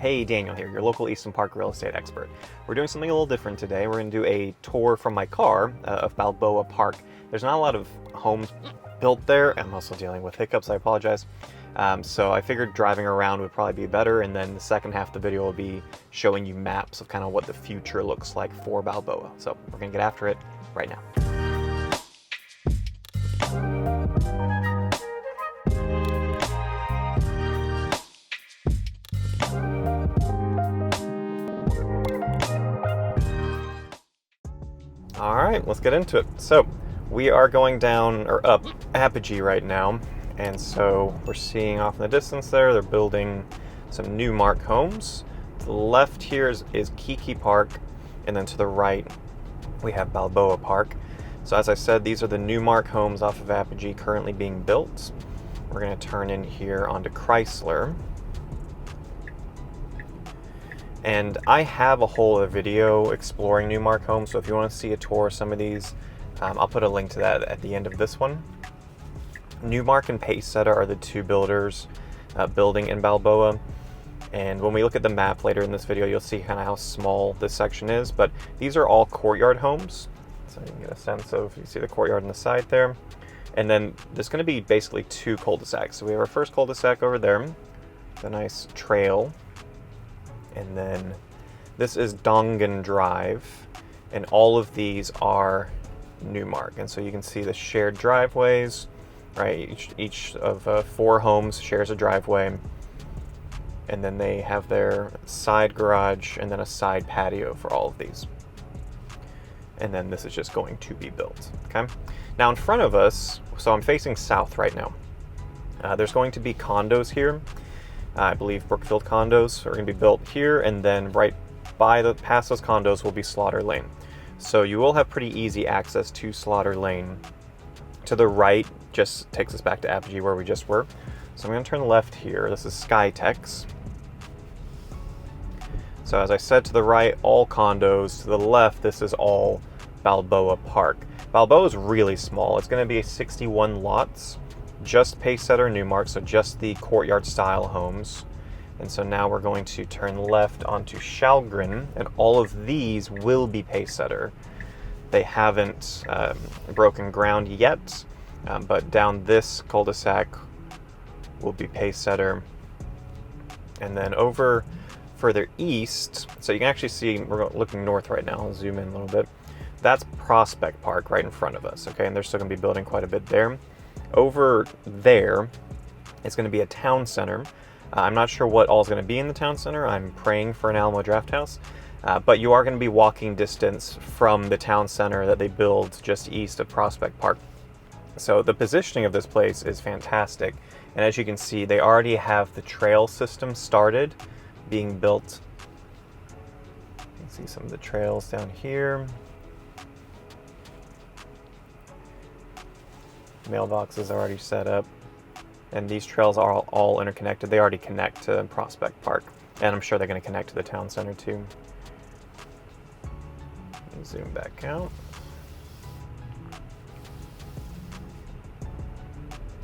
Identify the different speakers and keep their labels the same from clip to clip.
Speaker 1: Hey, Daniel here, your local Easton Park real estate expert. We're doing something a little different today. We're going to do a tour from my car of Balboa Park. There's not a lot of homes built there. I'm also dealing with hiccups, I apologize. So I figured driving around would probably be better, and then the second half of the video will be showing you maps of kind of what the future looks like for Balboa. So we're going to get after it right now. All right, let's get into it. So we are going down or up Apogee right now. And so we're seeing off in the distance there, they're building some Newmark homes. To the left here is Kiki Park. And then to the right, we have Balboa Park. So as I said, these are the Newmark homes off of Apogee currently being built. We're gonna turn in here onto Chrysler. And I have a whole other video exploring Newmark homes, so if you want to see a tour of some of these, I'll put a link to that at the end of this one. Newmark and Pacesetter are the two builders building in Balboa. And when we look at the map later in this video, you'll see kind of how small this section is. But these are all courtyard homes. So you can get a sense of, you see the courtyard on the side there. And then there's going to be basically two cul-de-sacs. So we have our first cul-de-sac over there, the nice trail. And then this is Dongan Drive, and all of these are Newmark. And so you can see the shared driveways, right? Each of four homes shares a driveway, and then they have their side garage and then a side patio for all of these. And then this is just going to be built, okay? Now in front of us, so I'm facing south right now. There's going to be condos here. I believe Brookfield condos are going to be built here, and then right past those condos will be Slaughter Lane. So you will have pretty easy access to Slaughter Lane. To the right just takes us back to Apogee where we just were. So I'm going to turn left here. This is Skytex. So as I said, to the right, all condos. To the left, this is all Balboa Park. Balboa is really small. It's going to be 61 lots. Just Pacesetter Newmark, so just the courtyard style homes. And so now we're going to turn left onto Shalgren, and all of these will be Pacesetter. They haven't broken ground yet, but down this cul-de-sac will be Pacesetter. And then over further east, so you can actually see, we're looking north right now, I'll zoom in a little bit. That's Prospect Park right in front of us, okay? And they're still gonna be building quite a bit there. Over there, it's going to be a town center. I'm not sure what all is going to be in the town center. I'm praying for an Alamo Draft House. But you are going to be walking distance from the town center that they build just east of Prospect Park. So the positioning of this place is fantastic. And as you can see, they already have the trail system started being built. You can see some of the trails down here. Mailboxes are already set up, and these trails are all interconnected. They already connect to Prospect Park, and I'm sure they're going to connect to the town center too. Zoom back out.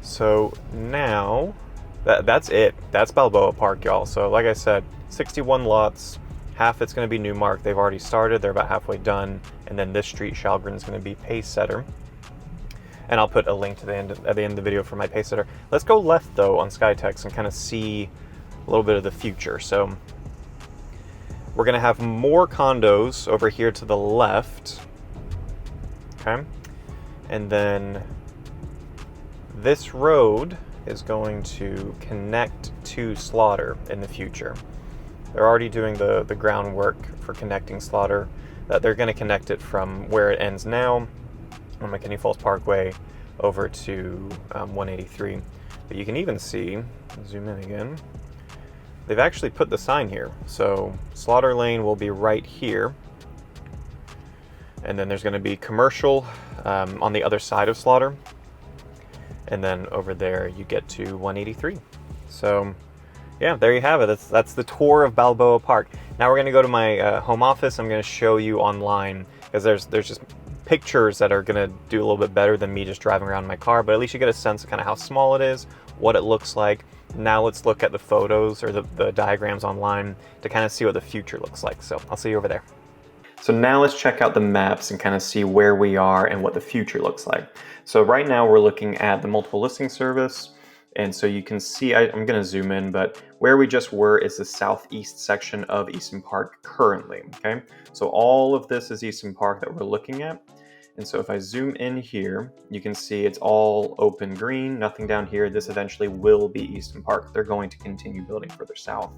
Speaker 1: So now that's it. That's Balboa Park, y'all. So like I said, 61 lots. Half it's going to be Newmark. They've already started. They're about halfway done, and then this street, Shalgren, is going to be Pacesetter. And I'll put a link to at the end of the video for my Pacesetter. Let's go left, though, on Skytex and kind of see a little bit of the future. So we're going to have more condos over here to the left. Okay. And then this road is going to connect to Slaughter in the future. They're already doing the groundwork for connecting Slaughter. They're going to connect it from where it ends now, on McKinney Falls Parkway, over to 183. But you can even see, zoom in again, they've actually put the sign here. So Slaughter Lane will be right here. And then there's going to be commercial on the other side of Slaughter. And then over there you get to 183. So yeah, there you have it. That's the tour of Balboa Park. Now we're going to go to my home office. I'm going to show you online, because there's just pictures that are going to do a little bit better than me just driving around in my car, but at least you get a sense of kind of how small it is, what it looks like. Now let's look at the photos or the diagrams online to kind of see what the future looks like. So I'll see you over there. So now let's check out the maps and kind of see where we are and what the future looks like. So right now we're looking at the multiple listing service. And so you can see, I'm going to zoom in, but where we just were is the southeast section of Easton Park currently, okay? So all of this is Easton Park that we're looking at. And so if I zoom in here, you can see it's all open green, nothing down here. This eventually will be Easton Park. They're going to continue building further south.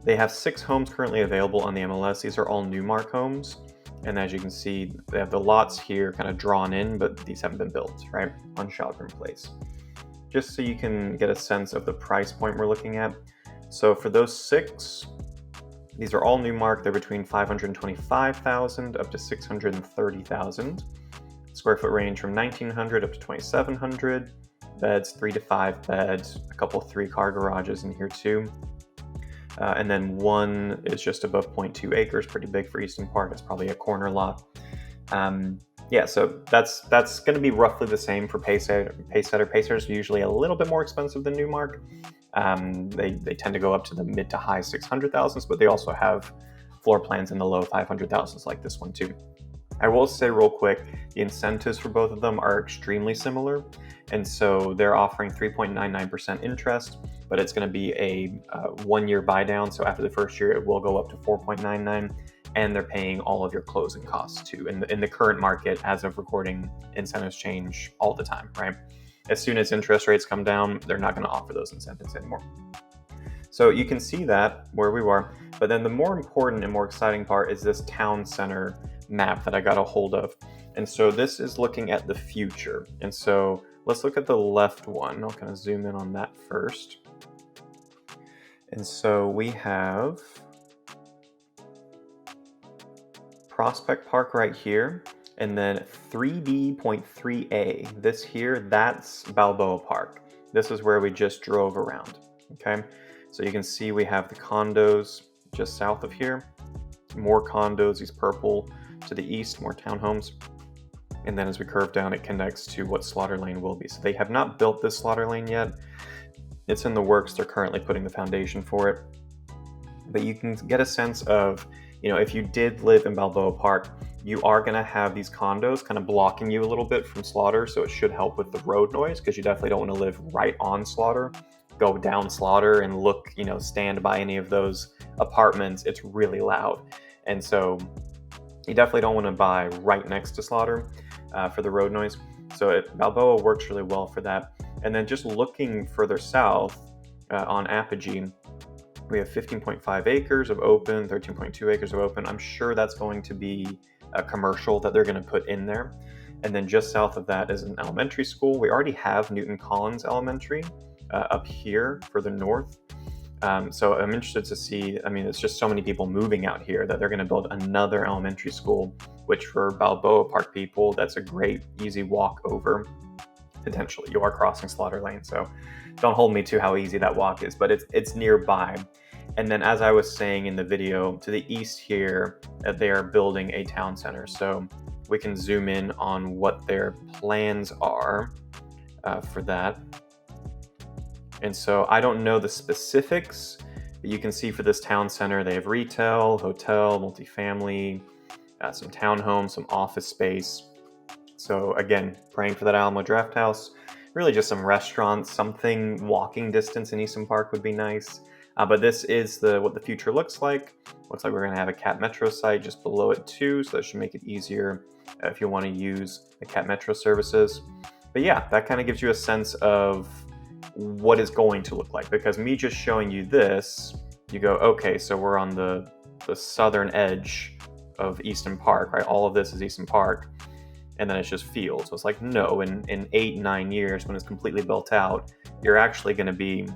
Speaker 1: They have 6 homes currently available on the MLS. These are all Newmark homes. And as you can see, they have the lots here kind of drawn in, but these haven't been built, right? On Shelburne Place. Just so you can get a sense of the price point we're looking at. So for those 6, these are all Newmark. They're between $525,000 up to $630,000. Square foot range from 1,900 up to 2,700. Beds, 3 to 5 beds. A couple 3-car garages in here too. And then one is just above 0.2 acres, pretty big for Easton Park. It's probably a corner lot. Yeah, so that's going to be roughly the same for Pacesetter. Pacesetter is usually a little bit more expensive than Newmark. They tend to go up to the mid to high 600,000s, but they also have floor plans in the low 500,000s like this one too. I will say real quick, the incentives for both of them are extremely similar. And so they're offering 3.99% interest, but it's going to be a 1-year buy down. So after the first year, it will go up to 4.99, and they're paying all of your closing costs too. In the current market, as of recording, incentives change all the time, right? As soon as interest rates come down, they're not going to offer those incentives anymore. So you can see that where we were, but then the more important and more exciting part is this town center map that I got a hold of. And so this is looking at the future. And so let's look at the left one. I'll kind of zoom in on that first. And so we have Prospect Park right here, and then 3B.3A. This here, that's Balboa Park. This is where we just drove around, okay? So you can see we have the condos just south of here. More condos, these purple to the east, more townhomes. And then as we curve down, it connects to what Slaughter Lane will be. So they have not built this Slaughter Lane yet. It's in the works. They're currently putting the foundation for it. But you can get a sense of, you know, if you did live in Balboa Park, you are going to have these condos kind of blocking you a little bit from Slaughter. So it should help with the road noise, because you definitely don't want to live right on Slaughter. Go down Slaughter and look, you know, stand by any of those apartments. It's really loud. And so you definitely don't want to buy right next to Slaughter for the road noise. So Balboa works really well for that. And then just looking further south on Apogee, we have 15.5 acres of open, 13.2 acres of open. I'm sure that's going to be a commercial that they're going to put in there. And then just south of that is an elementary school. We already have Newton Collins Elementary up here further north. So I'm interested to see, I mean, it's just so many people moving out here that they're going to build another elementary school, which for Balboa Park people, that's a great, easy walk over. Potentially, you are crossing Slaughter Lane, so don't hold me to how easy that walk is, but it's nearby. And then as I was saying in the video, to the east here, they are building a town center. So we can zoom in on what their plans are for that. And so I don't know the specifics, but you can see for this town center, they have retail, hotel, multifamily, some townhomes, some office space. So again, praying for that Alamo Draft House. Really just some restaurants, something walking distance in Easton Park would be nice. But this is what the future looks like. Looks like we're going to have a Cat Metro site just below it too, so that should make it easier if you want to use the Cat Metro services. But yeah, that kind of gives you a sense of what it's going to look like, because me just showing you this, you go, okay, so we're on the southern edge of Easton Park, right? All of this is Easton Park, and then it's just field. So it's like, no, in 8-9 years, when it's completely built out, you're actually going to be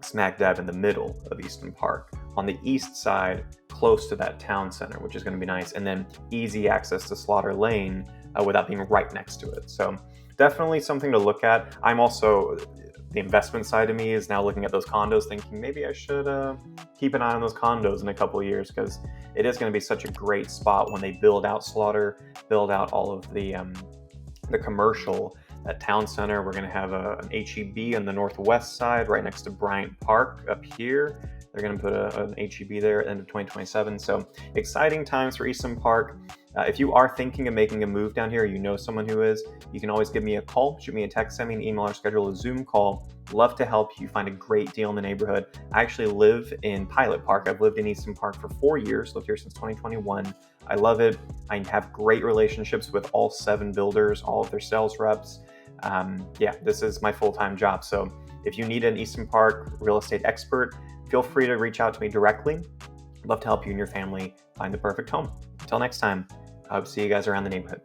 Speaker 1: smack dab in the middle of Easton Park, on the east side, close to that town center, which is going to be nice, and then easy access to Slaughter Lane without being right next to it. So definitely something to look at. I'm also, the investment side of me is now looking at those condos thinking maybe I should keep an eye on those condos in a couple of years, because it is going to be such a great spot when they build out Slaughter, build out all of the commercial, at Town Center. We're going to have an HEB on the northwest side, right next to Bryant Park up here. They're going to put an HEB there at the end of 2027. So exciting times for Easton Park. If you are thinking of making a move down here, or you know someone who is, you can always give me a call, shoot me a text, send me an email, or schedule a Zoom call. Love to help you find a great deal in the neighborhood. I actually live in Pilot Park. I've lived in Easton Park for 4 years, lived here since 2021. I love it. I have great relationships with all 7 builders, all of their sales reps. Yeah, this is my full-time job. So if you need an Easton Park real estate expert, feel free to reach out to me directly. I'd love to help you and your family find the perfect home. Until next time, I hope to see you guys around the neighborhood.